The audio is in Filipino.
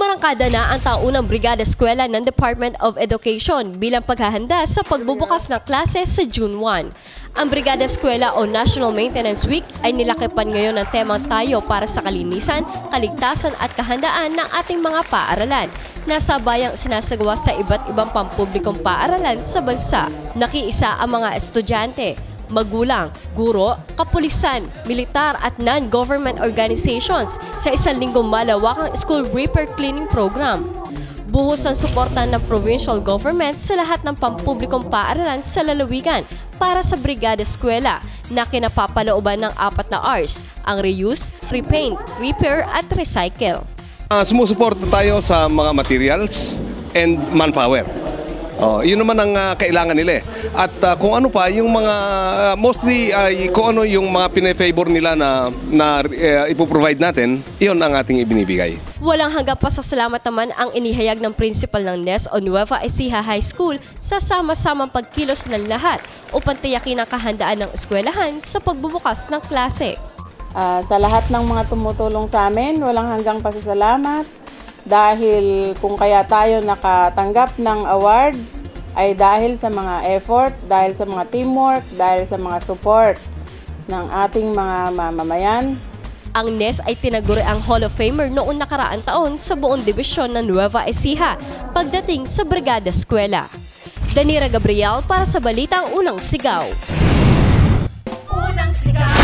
Umarangkada na ang taunang Brigada Eskwela ng Department of Education bilang paghahanda sa pagbubukas ng klase sa June 1. Ang Brigada Eskwela o National Maintenance Week ay nilakipan ngayon ng temang tayo para sa kalinisan, kaligtasan at kahandaan ng ating mga paaralan na sabayang sinasagawa sa iba't ibang pampublikong paaralan sa bansa. Nakiisa ang mga estudyante, magulang, guro, kapulisan, militar at non-government organizations sa isang linggong malawakang school repair cleaning program. Buhos ang suporta ng provincial government sa lahat ng pampublikong paaralan sa lalawigan para sa Brigada Eskwela na kinapapalooban ng 4 na R's, ang reuse, repaint, repair at recycle. Sumusuporta tayo sa mga materials and manpower. Yun naman ang kailangan nila eh. At kung ano pa, yung mga mostly kung ano yung mga pina-favor nila na ipoprovide natin, yun ang ating ibinibigay. Walang hanggang pasasalamat naman ang inihayag ng principal ng NES o Nueva Ecija High School sa sama-samang pagkilos ng lahat upang tiyakin ang kahandaan ng eskwelahan sa pagbubukas ng klase. Sa lahat ng mga tumutulong sa amin, walang hanggang pasasalamat. Dahil kung kaya tayo nakatanggap ng award ay dahil sa mga effort, dahil sa mga teamwork, dahil sa mga support ng ating mga mamamayan. Ang NES ay tinaguri ang Hall of Famer noong nakaraang taon sa buong dibisyon ng Nueva Ecija pagdating sa Brigada Eskwela. Danira Gabriel para sa Balitang Unang Sigaw. Unang Sigaw.